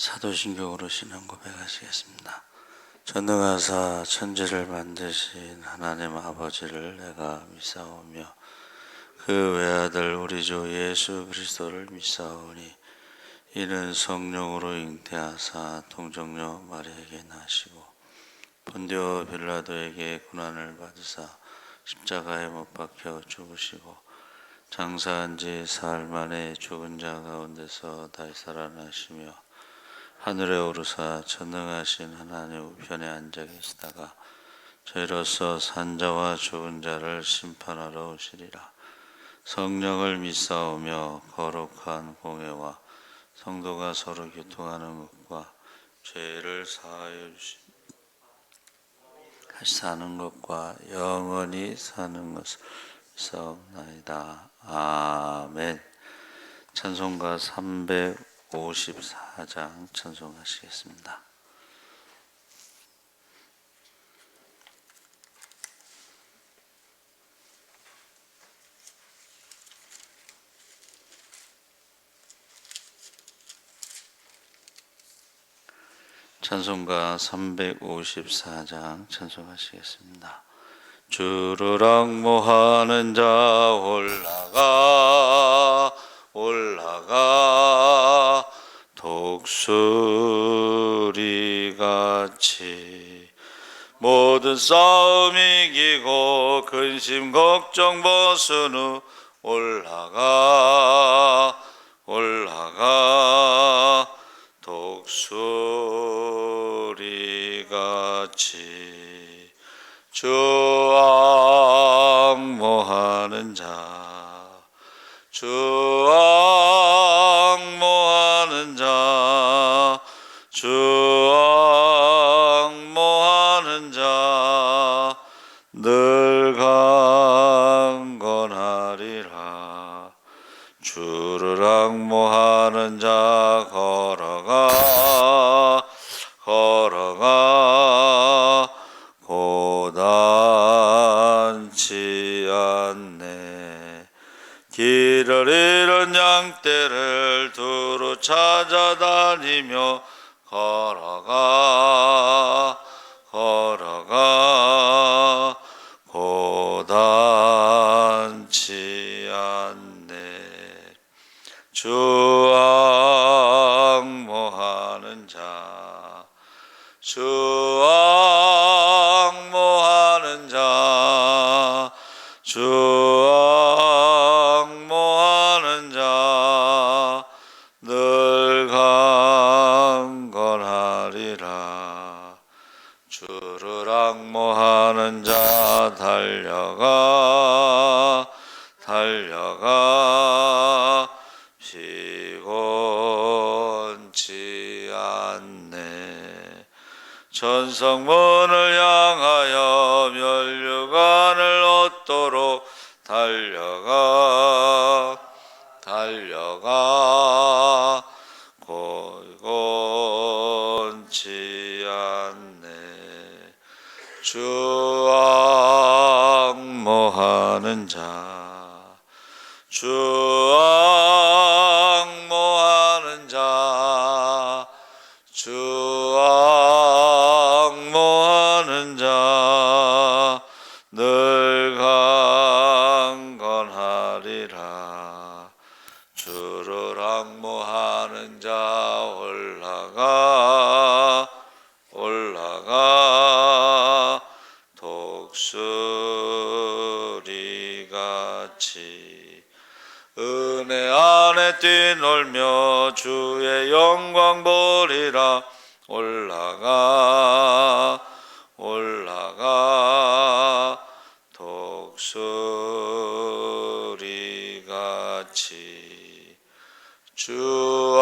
사도신경으로 신앙 고백하시겠습니다. 전능하사 천지를 만드신 하나님 아버지를 내가 믿사오며 그 외아들 우리 주 예수 그리스도를 믿사오니 이는 성령으로 잉태하사 동정녀 마리아에게 나시고 본디오 빌라도에게 고난을 받으사 십자가에 못 박혀 죽으시고 장사한 지 사흘 만에 죽은 자 가운데서 다시 살아나시며 하늘에 오르사 전능하신 하나님 우편에 앉아 계시다가 저희로서 산자와 죽은 자를 심판하러 오시리라. 성령을 믿사오며 거룩한 공회와 성도가 서로 교통하는 것과 죄를 사하여 주시고 다시 사는 것과 영원히 사는 것을 믿사옵나이다. 아멘. 찬송가 354장 찬송하시겠습니다. 찬송가 354장 찬송하시겠습니다. 주를 앙모하는 자 올라가 독수리같이 모든 싸움 이기고 근심 걱정 벗은 후 올라가 독수리같이 주 앙모하는 자 주 앙모하는 자 주 앙모하는 자 늘 강건하리라. 주를 앙모하는 자 걸어가 고단치 않네. 길을 잃은 양떼를 두루 찾아다니며 걸어가 고단치 않네. 주 앙모하는 자 주 앙모하는 자 주 앙모하는 자 늘 강건하리라. 주를 앙모하는 자 달려가 피곤치 않네. 전성문을 향하여 면류관을 얻도록 달려가 고곤치 않네. 주 앙모하는 자 주 앙모하는 자 주 앙모하는 자 늘 강건하리라. 주를 앙모하는 자 올라가 독수리같이 은혜 안에 뛰놀며 주의 영광 보리라. 올라가 독수리같이 주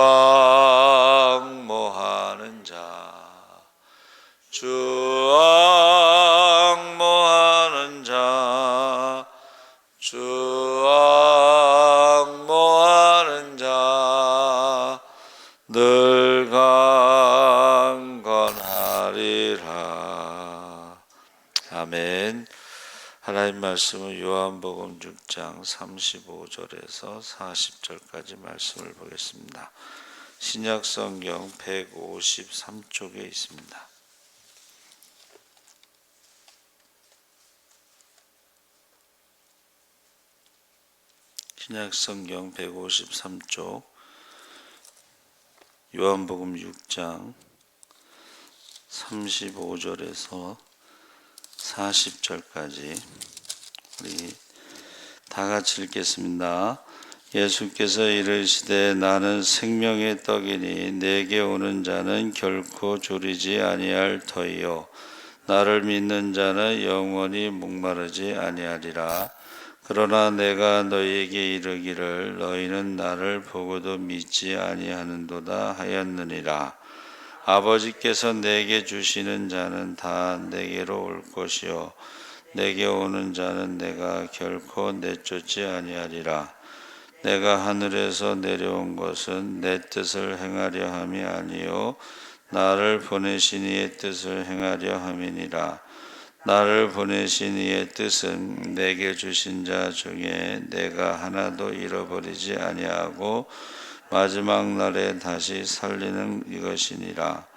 앙모하는 자 주 앙모하는 자 주 앙모하는 자 늘 강건하리라. 아멘. 하나님 말씀은 요한복음 6장 35절에서 40절까지 말씀을 보겠습니다. 신약성경 153쪽에 있습니다. 신약성경 153쪽 요한복음 6장 35절에서 40절까지 우리 다 같이 읽겠습니다. 예수께서 이르시되 나는 생명의 떡이니 내게 오는 자는 결코 졸이지 아니할 터이요 나를 믿는 자는 영원히 목마르지 아니하리라. 그러나 내가 너희에게 이르기를 너희는 나를 보고도 믿지 아니하는도다 하였느니라. 아버지께서 내게 주시는 자는 다 내게로 올 것이요 내게 오는 자는 내가 결코 내쫓지 아니하리라. 내가 하늘에서 내려온 것은 내 뜻을 행하려 함이 아니요 나를 보내신 이의 뜻을 행하려 함이니라. 나를 보내신 이의 뜻은 내게 주신 자 중에 내가 하나도 잃어버리지 아니하고 마지막 날에 다시 살리는 이것이니라.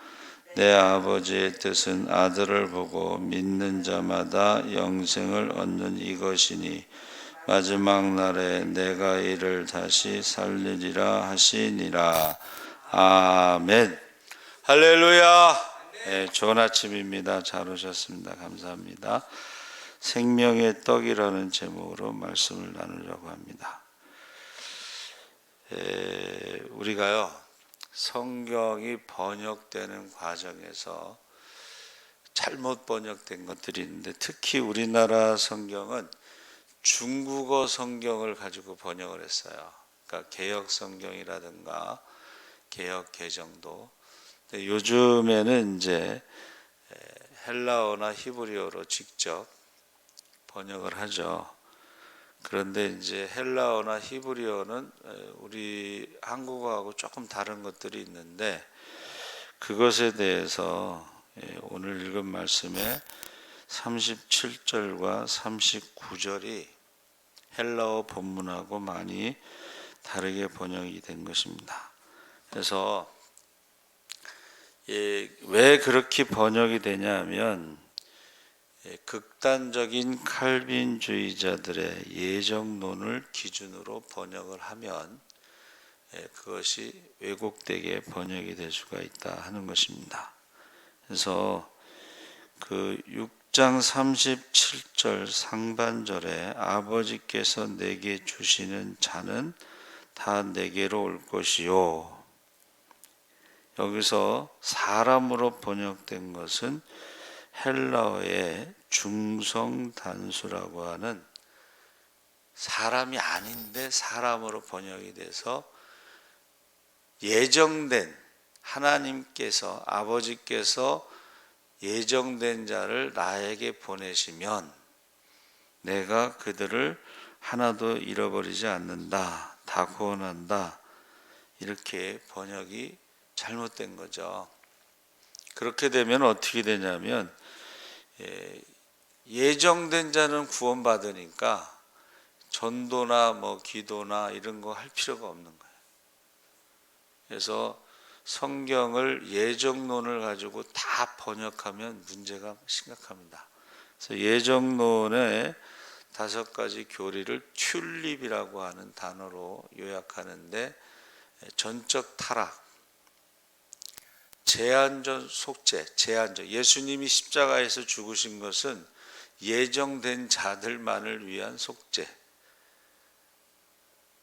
내 아버지의 뜻은 아들을 보고 믿는 자마다 영생을 얻는 이것이니 마지막 날에 내가 이를 다시 살리리라 하시니라. 아멘. 할렐루야. 네, 좋은 아침입니다. 잘 오셨습니다. 감사합니다. 생명의 떡이라는 제목으로 말씀을 나누려고 합니다. 우리가요 성경이 번역되는 과정에서 잘못 번역된 것들이 있는데 특히 우리나라 성경은 중국어 성경을 가지고 번역을 했어요. 그러니까 개역 성경이라든가 개역 개정도. 요즘에는 이제 헬라어나 히브리어로 직접 번역을 하죠. 그런데 이제 헬라어나 히브리어는 우리 한국어하고 조금 다른 것들이 있는데 그것에 대해서 오늘 읽은 말씀에 37절과 39절이 헬라어 본문하고 많이 다르게 번역이 된 것입니다. 그래서 왜 그렇게 번역이 되냐면 극단적인 칼빈주의자들의 예정론을 기준으로 번역을 하면 그것이 왜곡되게 번역이 될 수가 있다 하는 것입니다. 그래서 그 6장 37절 상반절에 아버지께서 내게 주시는 자는 다 내게로 올 것이요. 여기서 사람으로 번역된 것은 헬라어의 중성단수라고 하는 사람이 아닌데 사람으로 번역이 돼서 예정된 하나님께서 아버지께서 예정된 자를 나에게 보내시면 내가 그들을 하나도 잃어버리지 않는다. 다 구원한다. 이렇게 번역이 잘못된 거죠. 그렇게 되면 어떻게 되냐면 예정된 자는 구원받으니까 전도나 뭐 기도나 이런 거 할 필요가 없는 거예요. 그래서 성경을 예정론을 가지고 다 번역하면 문제가 심각합니다. 그래서 예정론의 5가지 교리를 튤립이라고 하는 단어로 요약하는데 전적 타락, 제한적 속죄, 제한적 예수님이 십자가에서 죽으신 것은 예정된 자들만을 위한 속죄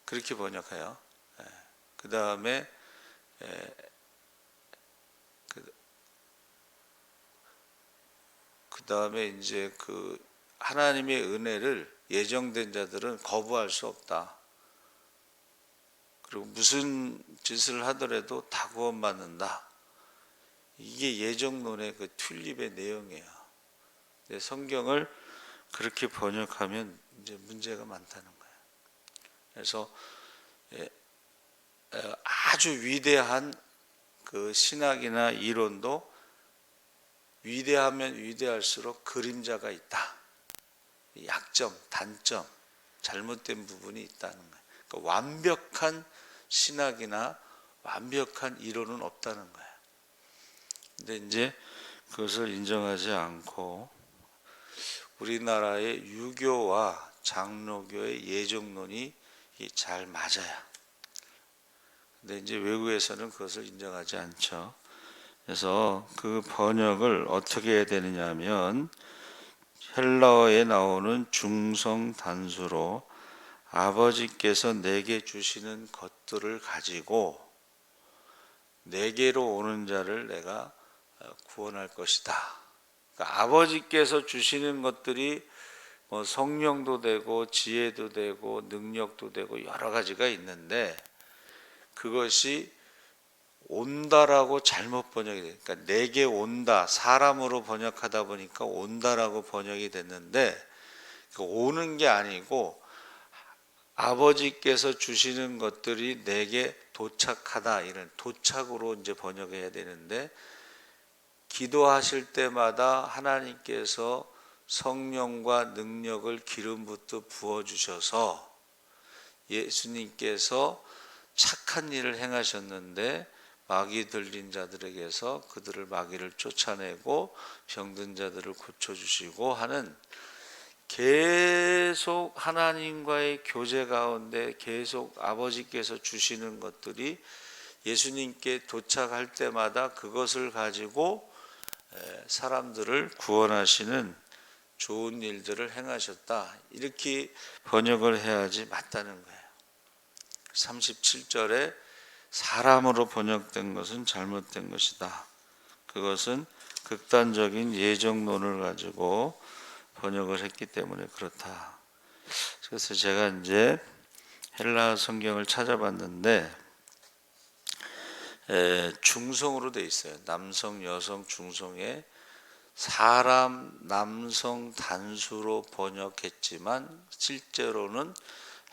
그렇게 번역해요. 그 다음에 그 다음에 이제 그 하나님의 은혜를 예정된 자들은 거부할 수 없다. 그리고 무슨 짓을 하더라도 다 구원받는다. 이게 예정론의 그 튤립의 내용이에요. 성경을 그렇게 번역하면 이제 문제가 많다는 거예요. 그래서 아주 위대한 그 신학이나 이론도 위대하면 위대할수록 그림자가 있다. 약점, 단점, 잘못된 부분이 있다는 거예요. 그러니까 완벽한 신학이나 완벽한 이론은 없다는 거예요. 근데 이제 그것을 인정하지 않고 우리나라의 유교와 장로교의 예정론이 잘 맞아요. 근데 이제 외국에서는 그것을 인정하지 않죠. 그래서 그 번역을 어떻게 해야 되느냐 하면 헬라어에 나오는 중성 단수로 아버지께서 내게 주시는 것들을 가지고 내게로 오는 자를 내가 구원할 것이다. 그러니까 아버지께서 주시는 것들이 뭐 성령도 되고 지혜도 되고 능력도 되고 여러 가지가 있는데 그것이 온다라고 잘못 번역이 돼요. 그러니까 내게 온다, 사람으로 번역하다 보니까 온다라고 번역이 됐는데 그 오는 게 아니고 아버지께서 주시는 것들이 내게 도착하다, 이런 도착으로 이제 번역해야 되는데 기도하실 때마다 하나님께서 성령과 능력을 기름부터 부어주셔서 예수님께서 착한 일을 행하셨는데 마귀 들린 자들에게서 그들을 마귀를 쫓아내고 병든 자들을 고쳐주시고 하는 계속 하나님과의 교제 가운데 계속 아버지께서 주시는 것들이 예수님께 도착할 때마다 그것을 가지고 사람들을 구원하시는 좋은 일들을 행하셨다. 이렇게 번역을 해야지 맞다는 거예요. 37절에 사람으로 번역된 것은 잘못된 것이다. 그것은 극단적인 예정론을 가지고 번역을 했기 때문에 그렇다. 그래서 제가 이제 헬라 성경을 찾아봤는데 중성으로 돼 있어요. 남성, 여성, 중성에 사람, 남성 단수로 번역했지만 실제로는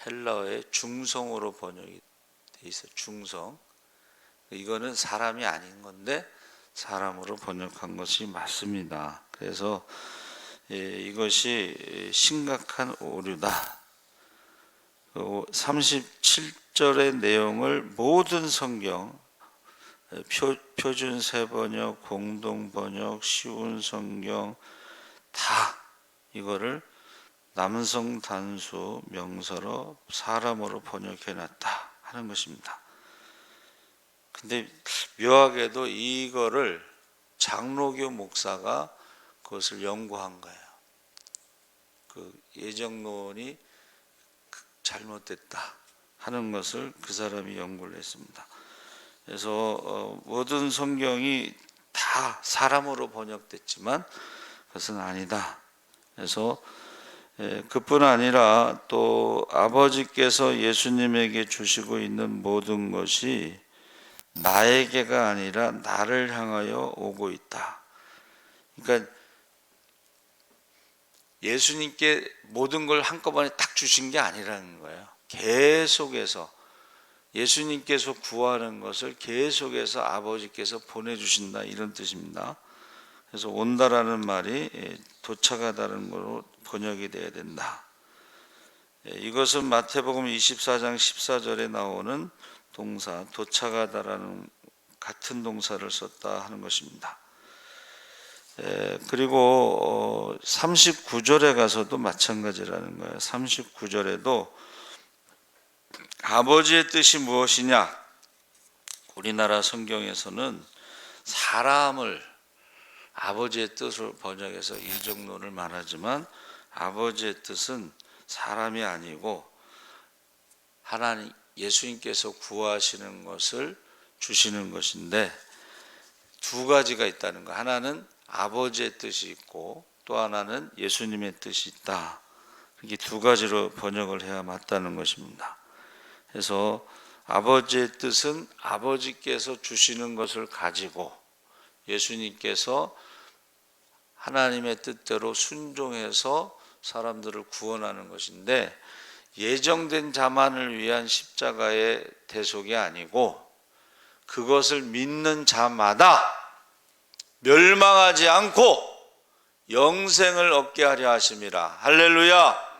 헬라어의 중성으로 번역이 돼 있어요. 중성. 이거는 사람이 아닌 건데 사람으로 번역한 것이 맞습니다. 그래서 이것이 심각한 오류다. 37절의 내용을 모든 성경 표준 세번역, 공동번역, 쉬운 성경 다 이거를 남성 단수 명사로 사람으로 번역해 놨다 하는 것입니다. 근데 묘하게도 이거를 장로교 목사가 그것을 연구한 거예요. 그 예정론이 잘못됐다 하는 것을 그 사람이 연구를 했습니다. 그래서 모든 성경이 다 사람으로 번역됐지만 그것은 아니다. 그래서 그뿐 아니라 또 아버지께서 예수님에게 주시고 있는 모든 것이 나에게가 아니라 나를 향하여 오고 있다. 그러니까 예수님께 모든 걸 한꺼번에 딱 주신 게 아니라는 거예요. 계속해서 예수님께서 구하는 것을 계속해서 아버지께서 보내주신다, 이런 뜻입니다. 그래서 온다라는 말이 도착하다는 것으로 번역이 돼야 된다. 이것은 마태복음 24장 14절에 나오는 동사 도착하다라는 같은 동사를 썼다 하는 것입니다. 그리고 39절에 가서도 마찬가지라는 거예요. 39절에도 아버지의 뜻이 무엇이냐? 우리나라 성경에서는 사람을 아버지의 뜻으로 번역해서 이정론을 말하지만 아버지의 뜻은 사람이 아니고 하나님 예수님께서 구하시는 것을 주시는 것인데 두 가지가 있다는 거. 하나는 아버지의 뜻이 있고 또 하나는 예수님의 뜻이 있다. 이렇게 두 가지로 번역을 해야 맞다는 것입니다. 그래서 아버지의 뜻은 아버지께서 주시는 것을 가지고 예수님께서 하나님의 뜻대로 순종해서 사람들을 구원하는 것인데 예정된 자만을 위한 십자가의 대속이 아니고 그것을 믿는 자마다 멸망하지 않고 영생을 얻게 하려 하심이라. 할렐루야.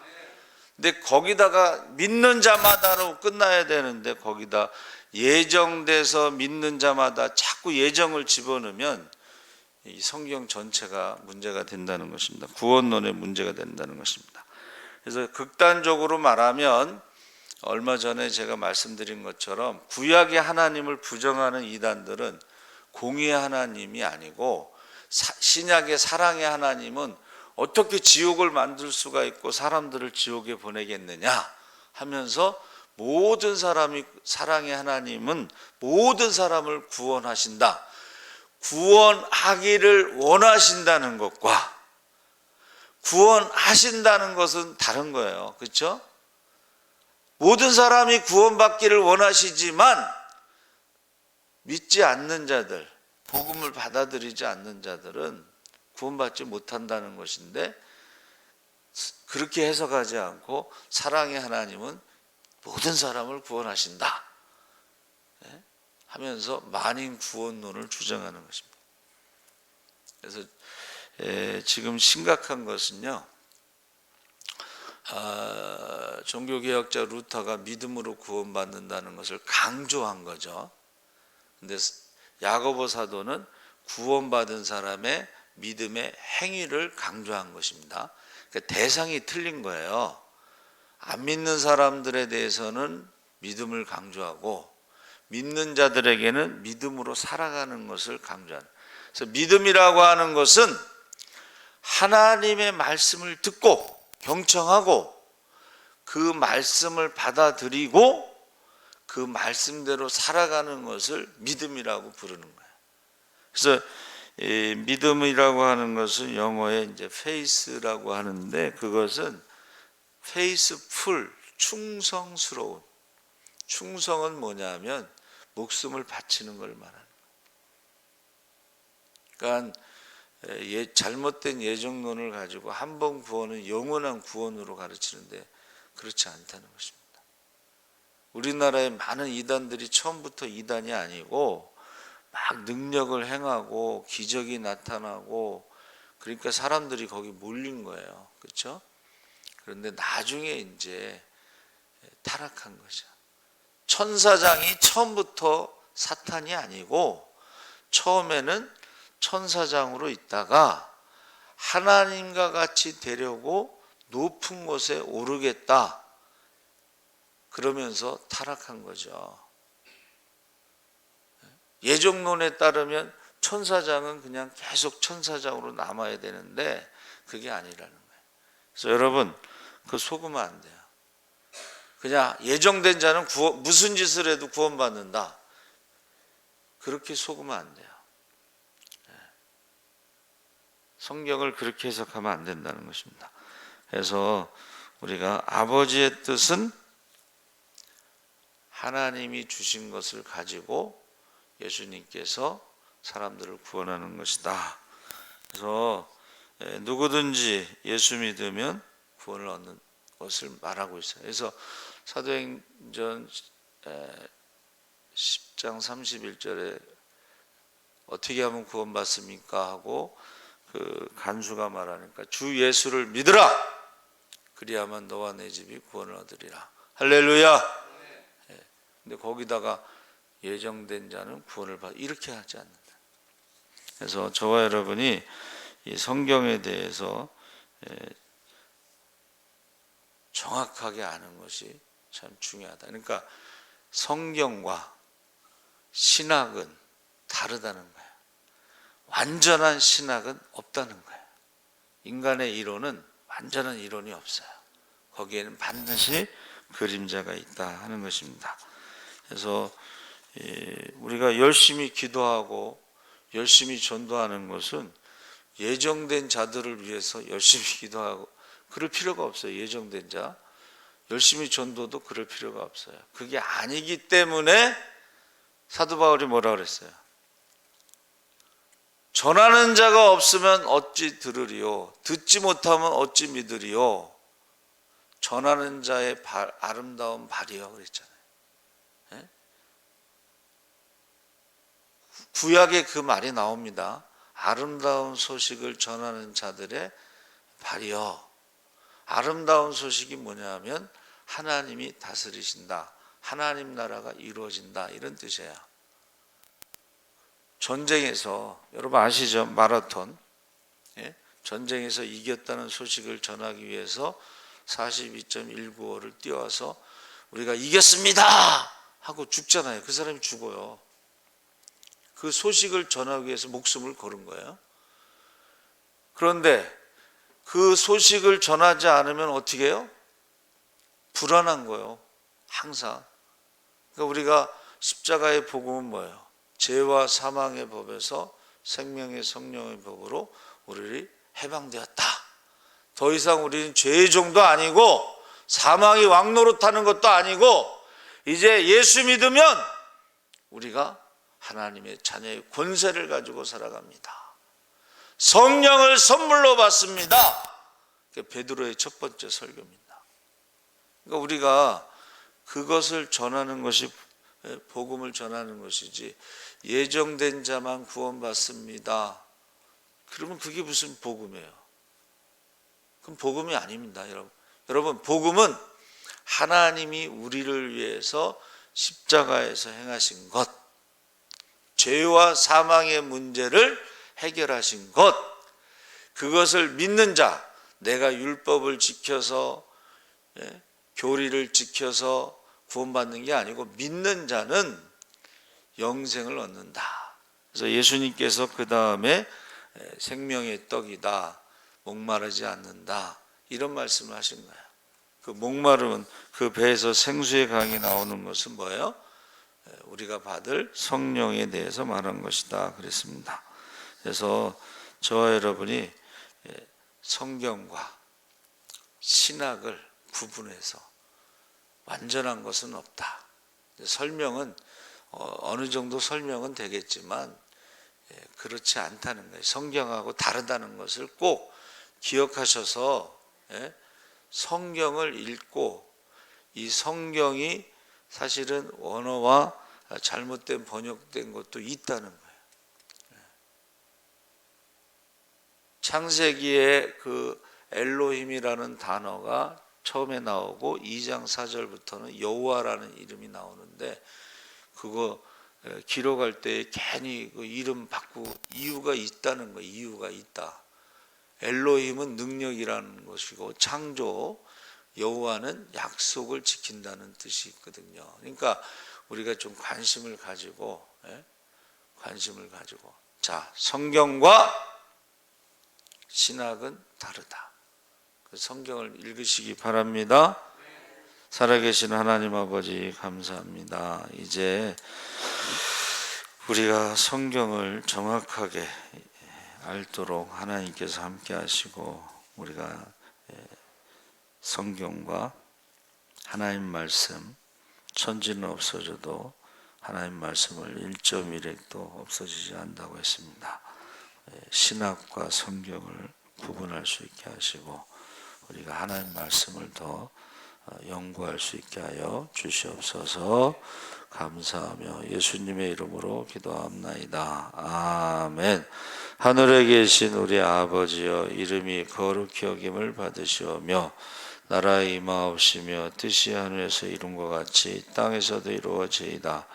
근데 거기다가 믿는 자마다로 끝나야 되는데 거기다 예정돼서 믿는 자마다 자꾸 예정을 집어넣으면 이 성경 전체가 문제가 된다는 것입니다. 구원론의 문제가 된다는 것입니다. 그래서 극단적으로 말하면 얼마 전에 제가 말씀드린 것처럼 구약의 하나님을 부정하는 이단들은 공의의 하나님이 아니고 신약의 사랑의 하나님은 어떻게 지옥을 만들 수가 있고 사람들을 지옥에 보내겠느냐 하면서 모든 사람이 사랑의 하나님은 모든 사람을 구원하신다. 구원하기를 원하신다는 것과 구원하신다는 것은 다른 거예요. 그렇죠? 모든 사람이 구원받기를 원하시지만 믿지 않는 자들, 복음을 받아들이지 않는 자들은 구원받지 못한다는 것인데, 그렇게 해석하지 않고 사랑의 하나님은 모든 사람을 구원하신다 하면서 만인 구원론을 주장하는 것입니다. 그래서 지금 심각한 것은요, 종교개혁자 루터가 믿음으로 구원받는다는 것을 강조한 거죠. 근데 야고보 사도는 구원받은 사람의 믿음의 행위를 강조한 것입니다. 그러니까 대상이 틀린 거예요. 안 믿는 사람들에 대해서는 믿음을 강조하고 믿는 자들에게는 믿음으로 살아가는 것을 강조하는. 그래서 믿음이라고 하는 것은 하나님의 말씀을 듣고 경청하고 그 말씀을 받아들이고 그 말씀대로 살아가는 것을 믿음이라고 부르는 거예요. 그래서 이 믿음이라고 하는 것은 영어에 이제 faith라고 하는데, 그것은 faithful, 충성스러운. 충성은 뭐냐면 목숨을 바치는 걸 말하는 거예요. 그러니까 잘못된 예정론을 가지고 한 번 구원은 영원한 구원으로 가르치는데 그렇지 않다는 것입니다. 우리나라의 많은 이단들이 처음부터 이단이 아니고 막 능력을 행하고 기적이 나타나고 그러니까 사람들이 거기 몰린 거예요. 그렇죠? 그런데 나중에 이제 타락한 거죠. 천사장이 처음부터 사탄이 아니고 처음에는 천사장으로 있다가 하나님과 같이 되려고 높은 곳에 오르겠다 그러면서 타락한 거죠. 예정론에 따르면 천사장은 그냥 계속 천사장으로 남아야 되는데 그게 아니라는 거예요. 그래서 여러분, 그거 속으면 안 돼요. 그냥 예정된 자는 무슨 짓을 해도 구원받는다, 그렇게 속으면 안 돼요. 성경을 그렇게 해석하면 안 된다는 것입니다. 그래서 우리가 아버지의 뜻은 하나님이 주신 것을 가지고 예수님께서 사람들을 구원하는 것이다. 그래서 누구든지 예수 믿으면 구원을 얻는 것을 말하고 있어요. 그래서 사도행전 10장 31절에 어떻게 하면 구원받습니까? 하고 그 간수가 말하니까 주 예수를 믿으라, 그리하면 너와 내 집이 구원을 얻으리라. 할렐루야. 근데 거기다가 예정된 자는 구원을 받, 이렇게 하지 않는다. 그래서 저와 여러분이 이 성경에 대해서 정확하게 아는 것이 참 중요하다. 그러니까 성경과 신학은 다르다는 거예요. 완전한 신학은 없다는 거예요. 인간의 이론은 완전한 이론이 없어요. 거기에는 반드시 그림자가 있다 하는 것입니다. 그래서 우리가 열심히 기도하고 열심히 전도하는 것은 예정된 자들을 위해서 열심히 기도하고 그럴 필요가 없어요. 예정된 자 열심히 전도도 그럴 필요가 없어요. 그게 아니기 때문에 사도 바울이 뭐라 그랬어요? 전하는 자가 없으면 어찌 들으리요, 듣지 못하면 어찌 믿으리요. 전하는 자의 아름다운 발이요 그랬잖아요. 구약에 그 말이 나옵니다. 아름다운 소식을 전하는 자들의 발이요. 아름다운 소식이 뭐냐면 하나님이 다스리신다, 하나님 나라가 이루어진다, 이런 뜻이에요. 전쟁에서 여러분 아시죠? 마라톤. 예? 전쟁에서 이겼다는 소식을 전하기 위해서 42.195를 뛰어와서 우리가 이겼습니다 하고 죽잖아요. 그 사람이 죽어요. 그 소식을 전하기 위해서 목숨을 걸은 거예요. 그런데 그 소식을 전하지 않으면 어떻게 해요? 불안한 거예요. 항상. 그러니까 우리가 십자가의 복음은 뭐예요? 죄와 사망의 법에서 생명의 성령의 법으로 우리를 해방되었다. 더 이상 우리는 죄의 종도 아니고 사망이 왕노릇하는 것도 아니고 이제 예수 믿으면 우리가 하나님의 자녀의 권세를 가지고 살아갑니다. 성령을 선물로 받습니다. 그게 베드로의 첫 번째 설교입니다. 그러니까 우리가 그것을 전하는 것이 복음을 전하는 것이지, 예정된 자만 구원받습니다. 그러면 그게 무슨 복음이에요? 그럼 복음이 아닙니다, 여러분. 여러분, 복음은 하나님이 우리를 위해서 십자가에서 행하신 것, 죄와 사망의 문제를 해결하신 것, 그것을 믿는 자, 내가 율법을 지켜서 교리를 지켜서 구원받는 게 아니고 믿는 자는 영생을 얻는다. 그래서 예수님께서 그 다음에 생명의 떡이다, 목마르지 않는다, 이런 말씀을 하신 거예요. 그 목마름은 그 배에서 생수의 강이 나오는 것은 뭐예요? 우리가 받을 성령에 대해서 말한 것이다 그랬습니다. 그래서 저와 여러분이 성경과 신학을 구분해서 완전한 것은 없다. 설명은 어느 정도 설명은 되겠지만 그렇지 않다는 거예요. 성경하고 다르다는 것을 꼭 기억하셔서 성경을 읽고, 이 성경이 사실은 원어와 잘못된 번역된 것도 있다는 거예요. 창세기에 그 엘로힘이라는 단어가 처음에 나오고 2장 4절부터는 여호와라는 이름이 나오는데, 그거 기록할 때 괜히 그 이름 바꾸고 이유가 있다는 거예요. 이유가 있다. 엘로힘은 능력이라는 것이고 창조, 여호와는 약속을 지킨다는 뜻이 있거든요. 그러니까 우리가 좀 관심을 가지고 자, 성경과 신학은 다르다. 성경을 읽으시기 바랍니다. 살아계신 하나님 아버지 감사합니다. 이제 우리가 성경을 정확하게 알도록 하나님께서 함께 하시고, 우리가 성경과 하나님 말씀, 천지는 없어져도 하나님 말씀을 1.1핵도 없어지지 않는다고 했습니다. 신학과 성경을 구분할 수 있게 하시고 우리가 하나님 말씀을 더 연구할 수 있게 하여 주시옵소서. 감사하며 예수님의 이름으로 기도합나이다. 아멘. 하늘에 계신 우리 아버지여, 이름이 거룩히 여김을 받으시오며 나라가 임하옵시며 뜻이 하늘에서 이룬 것 같이 땅에서도 이루어지이다.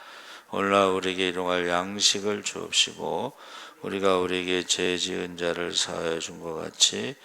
오늘날 우리에게 일용할 양식을 주옵시고 우리가 우리에게 죄 지은 자를 사하여 준 것 같이